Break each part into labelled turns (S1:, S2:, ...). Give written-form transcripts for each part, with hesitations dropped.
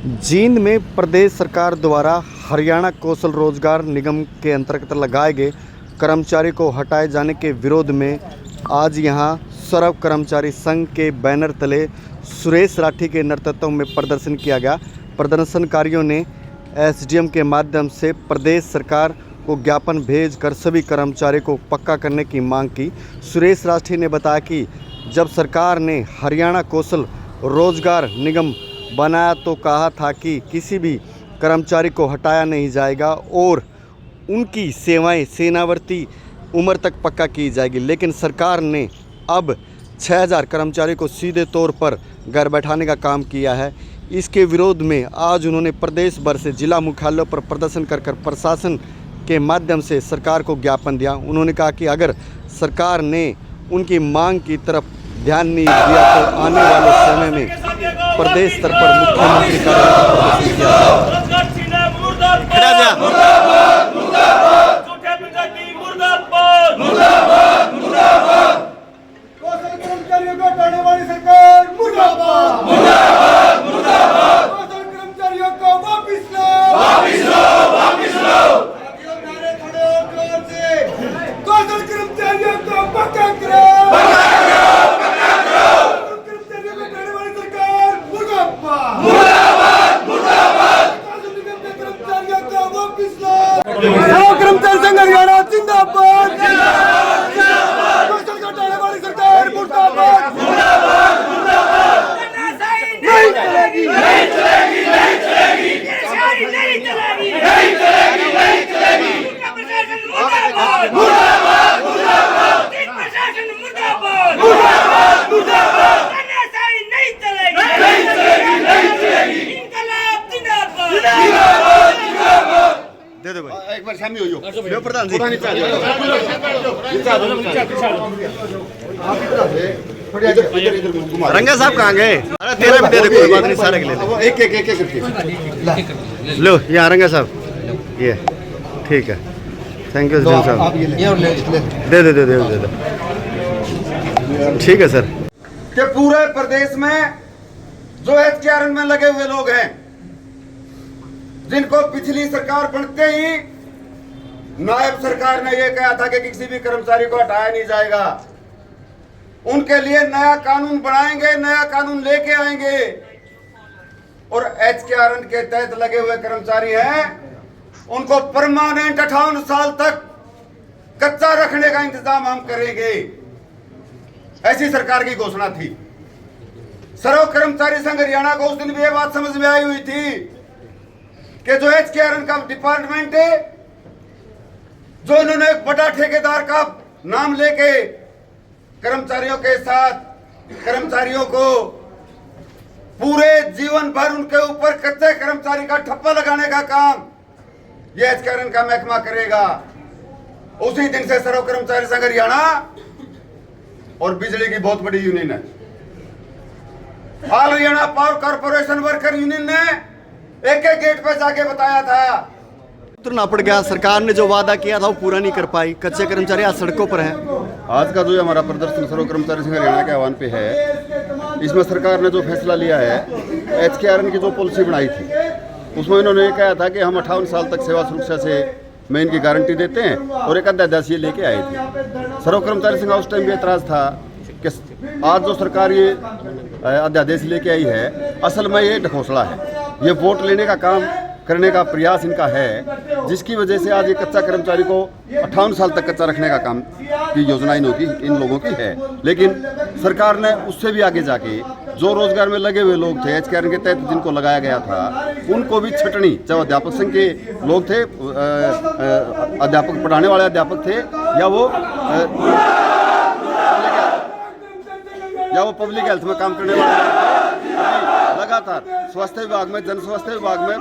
S1: जींद में प्रदेश सरकार द्वारा हरियाणा कौशल रोजगार निगम के अंतर्गत लगाए गए कर्मचारी को हटाए जाने के विरोध में आज यहां सर्व कर्मचारी संघ के बैनर तले सुरेश राठी के नेतृत्व में प्रदर्शन किया गया। प्रदर्शनकारियों ने एसडीएम के माध्यम से प्रदेश सरकार को ज्ञापन भेजकर सभी कर्मचारी को पक्का करने की मांग की। सुरेश राठी ने बताया कि जब सरकार ने हरियाणा कौशल रोजगार निगम बनाया तो कहा था कि किसी भी कर्मचारी को हटाया नहीं जाएगा और उनकी सेवाएं सेवानिवृत्ति उम्र तक पक्का की जाएगी, लेकिन सरकार ने अब 6000 कर्मचारी को सीधे तौर पर घर बैठाने का काम किया है। इसके विरोध में आज उन्होंने प्रदेश भर से जिला मुख्यालयों पर प्रदर्शन कर प्रशासन के माध्यम से सरकार को ज्ञापन दिया। उन्होंने कहा कि अगर सरकार ने उनकी मांग की तरफ ध्यान नहीं दिया तो आने वाले समय में प्रदेश स्तर पर मुख्यमंत्री कार्यालय
S2: कर्मचारी संघ हरियाणा जिंदाबाद, कौशल घोटाले वाली सरकार मुर्दाबाद, नहीं चलेगी, नहीं चलेगी, नहीं चलेगी, नहीं चलेगी, नहीं चलेगी, नहीं चलेगी, प्रशासन मुर्दाबाद, मुर्दाबाद, मुर्दाबाद, प्रशासन मुर्दाबाद, मुर्दाबाद, मुर्दाबाद, नहीं चलेगी, नहीं चलेगी, नहीं चलेगी, इंकलाब जिंदाबाद, जिंदाबाद, जिंदाबाद।
S1: दे दो भाई,
S2: एक बार शामिल हो
S1: लो प्रधान जी। रंगा साहब कहाँ गए? अरे तेरा भी दे दे, कोई बात नहीं, सारे के ले ले।
S2: एक एक एक करके
S1: लो यहाँ रंगा साहब, ये ठीक है, थैंक यू साहब। दे दे दे दे दे दे, ठीक है सर।
S2: कि पूरे प्रदेश में जो एचकेआरएन में लगे हुए लोग हैं, जिनको पिछली सरकार बनते ही नायब सरकार ने यह कहा था कि किसी भी कर्मचारी को हटाया नहीं जाएगा, उनके लिए नया कानून बनाएंगे, नया कानून लेके आएंगे और एचकेआरएन के तहत लगे हुए कर्मचारी हैं उनको परमानेंट 58 साल तक कच्चा रखने का इंतजाम हम करेंगे। ऐसी सरकार की घोषणा थी। सर्व कर्मचारी संघ हरियाणा को उस दिन भी यह बात समझ में आई हुई थी कि जो एचकेआरएन का डिपार्टमेंट है, जो इन्होंने एक बड़ा ठेकेदार का नाम लेके कर्मचारियों के साथ कर्मचारियों को पूरे जीवन भर उनके ऊपर कच्चे कर्मचारी का ठप्पा लगाने का काम यह एचकेआरएन का महकमा करेगा। उसी दिन से सर्व कर्मचारी संघ हरियाणा और बिजली की बहुत बड़ी यूनियन है, all Haryana power corporation worker union ने एक एक गेट पे जाके बताया था।
S1: उतरना पड़ गया, सरकार ने जो वादा किया था वो पूरा नहीं कर पाई, कच्चे कर्मचारी आज सड़कों पर हैं।
S3: आज का जो हमारा प्रदर्शन सर्व कर्मचारी संघ हरियाणा के आह्वान पे है, इसमें सरकार ने जो फैसला लिया है, एचकेआरएन की जो पॉलिसी बनाई थी उसमें इन्होंने ये कहा था कि हम 58 साल तक सेवा सुरक्षा से में इनकी गारंटी देते हैं और एक अध्यादेश ये लेके आए थे। सर्व कर्मचारी संघ उस टाइम भी एतराज़ था कि आज जो सरकार ये अध्यादेश लेके आई है, असल में ये ढकोसला है, ये वोट लेने का काम करने का प्रयास इनका है, जिसकी वजह से आज ये कच्चा कर्मचारी को 58 साल तक कच्चा रखने का काम की योजना इन लोगों की है। लेकिन सरकार ने उससे भी आगे जाके जो रोजगार में लगे हुए लोग थे एचकेआरएन के तहत जिनको लगाया गया था, उनको भी छटनी, चाहे अध्यापक संघ के लोग थे, अध्यापक पढ़ाने वाले अध्यापक थे या वो पब्लिक हेल्थ में काम करने वाले, लगातार स्वास्थ्य विभाग में, जन स्वास्थ्य विभाग में, इस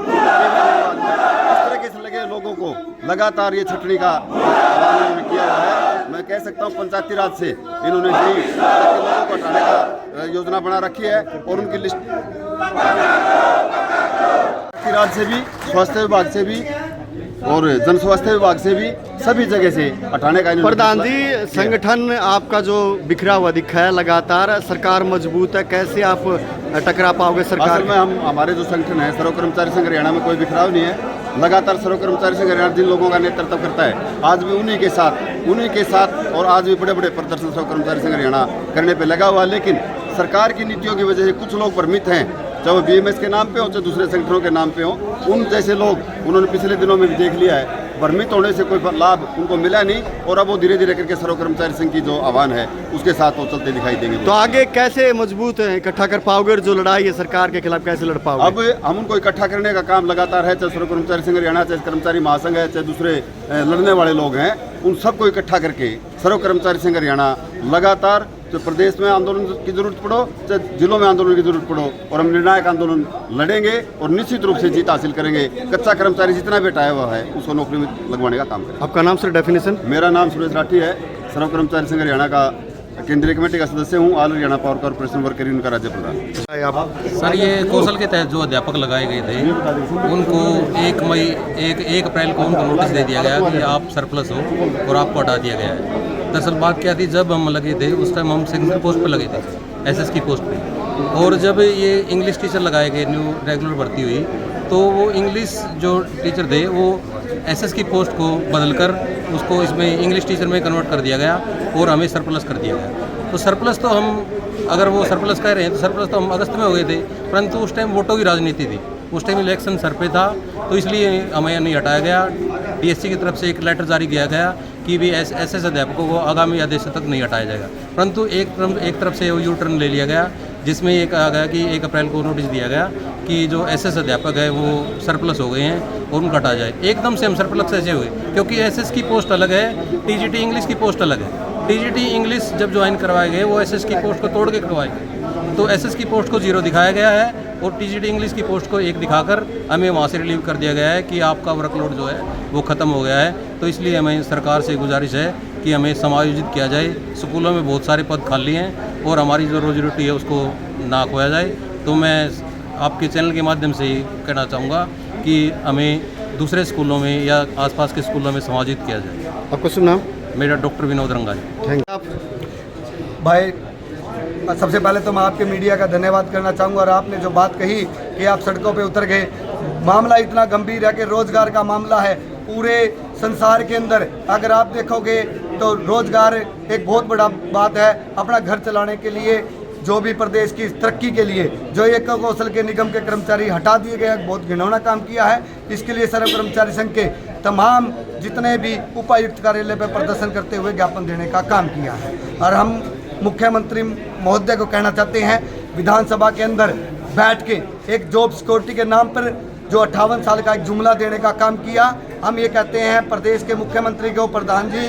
S3: तरीके से लगे लोगों को लगातार ये छटनी का किया हुआ है। मैं कह सकता हूँ पंचायती राज से इन्होंने भी लोगों को हटाने का योजना बना रखी है और उनकी लिस्ट पंचायती राज से भी, स्वास्थ्य विभाग से भी और जन स्वास्थ्य विभाग से भी सभी जगह से हटाने का इन्होंने
S1: प्रधान
S3: फैसला
S1: जी,
S3: किया।
S1: संगठन आपका जो बिखरा हुआ दिखा है, लगातार सरकार मजबूत है, कैसे आप टकरा पाओगे सरकार
S3: असल में हम हमारे जो संगठन है सर्व कर्मचारी संघ हरियाणा में कोई बिखराव नहीं है। लगातार सर्व कर्मचारी संघ हरियाणा जिन लोगों का नेतृत्व करता है, आज भी उन्हीं के साथ और आज भी बड़े बड़े प्रदर्शन सर्व कर्मचारी संघ हरियाणा करने पे लगा हुआ है। लेकिन सरकार की नीतियों की वजह से कुछ लोग भ्रमित हैं, चाहे वो बीएमएस के नाम पे हो चाहे दूसरे संगठनों के नाम पे हो। उन जैसे लोग उन्होंने पिछले दिनों में भी देख लिया है, भ्रमित होने से कोई लाभ उनको मिला नहीं और अब वो धीरे धीरे करके सर्व कर्मचारी संघ की जो आह्वान है उसके साथ वो चलते दिखाई देंगे।
S1: तो आगे कैसे मजबूत इकट्ठा कर पाओगे और जो लड़ाई है सरकार के खिलाफ कैसे लड़ पाओगे?
S3: अब हम उनको इकट्ठा करने का काम लगातार है, चाहे सर्व कर्मचारी संघ हरियाणा, चाहे कर्मचारी महासंघ है, चाहे दूसरे लड़ने वाले लोग हैं, उन सबको इकट्ठा करके सर्व कर्मचारी संघ हरियाणा लगातार जो प्रदेश में आंदोलन की जरूरत पड़ो चाहे जिलों में आंदोलन की जरूरत पड़ो और हम निर्णायक आंदोलन लड़ेंगे और निश्चित रूप से जीत हासिल करेंगे। कच्चा कर्मचारी जितना भी हटाया हुआ है उसको नौकरी में लगवाने का काम करें।
S1: आपका नाम सर, डेफिनेशन?
S3: मेरा नाम सुरेश राठी है, सर्व कर्मचारी संघ हरियाणा का केंद्रीय कमेटी का सदस्य हूँ, all Haryana power corporation worker union का राज्य प्रधान।
S1: आप
S4: सर, ये कौशल के तहत जो अध्यापक लगाए गए थे उनको 1 अप्रैल को उनको नोटिस दे दिया गया कि आप सरप्लस हो और आपको हटा दिया गया है। दरअसल बात क्या थी, जब हम लगे थे उस टाइम हम सेक्शन पोस्ट पर लगे थे, एसएस की पोस्ट पे, और जब ये इंग्लिश टीचर लगाए गए, न्यू रेगुलर भर्ती हुई, तो वो इंग्लिश जो टीचर थे वो एसएस की पोस्ट को बदलकर उसको इसमें इंग्लिश टीचर में कन्वर्ट कर दिया गया और हमें सरप्लस कर दिया गया। तो सरप्लस तो हम, अगर वो सरप्लस कह रहे हैं तो सरप्लस तो हम अगस्त में हो गए थे, परंतु उस टाइम वोटों की राजनीति थी, उस टाइम इलेक्शन सर पे था, तो इसलिए हमें नहीं हटाया गया। डीएससी की तरफ से एक लेटर जारी किया गया कि भी एसएस अध्यापकों को आगामी आदेश तक नहीं हटाया जाएगा, परंतु एक तरफ से यू टर्न ले लिया गया, जिसमें ये कहा गया कि 1 अप्रैल को नोटिस दिया गया कि जो एसएस अध्यापक है वो सरप्लस हो गए हैं और उनको हटाया जाए। एकदम से हम सरप्लस ऐसे हुए क्योंकि एसएस की पोस्ट अलग है, टीजीटी इंग्लिश की पोस्ट अलग है। टीजीटी इंग्लिश जब ज्वाइन करवाए गए वो एसएस की पोस्ट को तोड़ के करवाए गए, तो एसएस की पोस्ट को 0 दिखाया गया है और टीजीटी इंग्लिश की पोस्ट को 1 दिखाकर हमें वहाँ से रिलीव कर दिया गया है कि आपका वर्कलोड जो है वो ख़त्म हो गया है। तो इसलिए हमें सरकार से गुजारिश है कि हमें समायोजित किया जाए। स्कूलों में बहुत सारे पद खाली हैं और हमारी जो रोजी रोटी है उसको ना खोया जाए। तो मैं आपके चैनल के माध्यम से कहना चाहूँगा कि हमें दूसरे स्कूलों में या आसपास के स्कूलों में समायोजित किया जाए।
S1: आपका शुभ नाम?
S4: मेरा doctor Vinod Rangari.
S1: Thank you.
S5: भाई, सबसे पहले तो मैं आपके मीडिया का धन्यवाद करना चाहूँगा और आपने जो बात कही कि आप सड़कों पे उतर गए, मामला इतना गंभीर है कि रोज़गार का मामला है पूरे संसार के अंदर। अगर आप देखोगे तो रोज़गार एक बहुत बड़ा बात है अपना घर चलाने के लिए, जो भी प्रदेश की तरक्की के लिए जो एक कौशल के निगम के कर्मचारी हटा दिए गए, बहुत घिनौना काम किया है। इसके लिए सर्व कर्मचारी संघ के तमाम जितने भी उपायुक्त कार्यालय पर प्रदर्शन करते हुए ज्ञापन देने का काम किया है। और हम मुख्यमंत्री महोदय को कहना चाहते हैं, विधानसभा के अंदर बैठ के एक जॉब सिक्योरिटी के नाम पर जो 58 साल का एक जुमला देने का काम किया। हम ये कहते हैं प्रदेश के मुख्यमंत्री को, प्रधान जी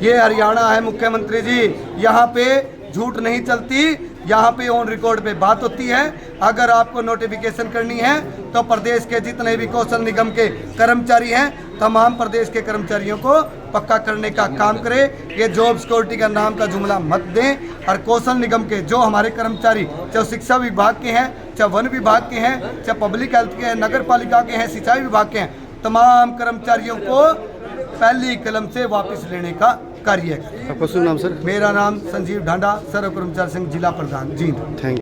S5: ये हरियाणा है मुख्यमंत्री जी, यहाँ पे झूठ नहीं चलती, यहाँ पे ऑन रिकॉर्ड पे बात होती है। अगर आपको नोटिफिकेशन करनी है तो प्रदेश के जितने भी कौशल निगम के कर्मचारी हैं तमाम प्रदेश के कर्मचारियों को पक्का करने का काम करें। ये जॉब सिक्योरिटी का नाम का जुमला मत दें। और कौशल निगम के जो हमारे कर्मचारी, चाहे शिक्षा विभाग के हैं, चाहे वन विभाग के हैं, चाहे पब्लिक हेल्थ के हैं, नगर पालिका के हैं, सिंचाई विभाग के हैं, तमाम कर्मचारियों को पहली कलम से वापस लेने का कार्य है।
S1: आपका शुभ नाम सर?
S5: मेरा नाम संजीव ढांडा, सर्व कर्मचारी संघ जिला प्रधान। जी
S1: थैंक यू।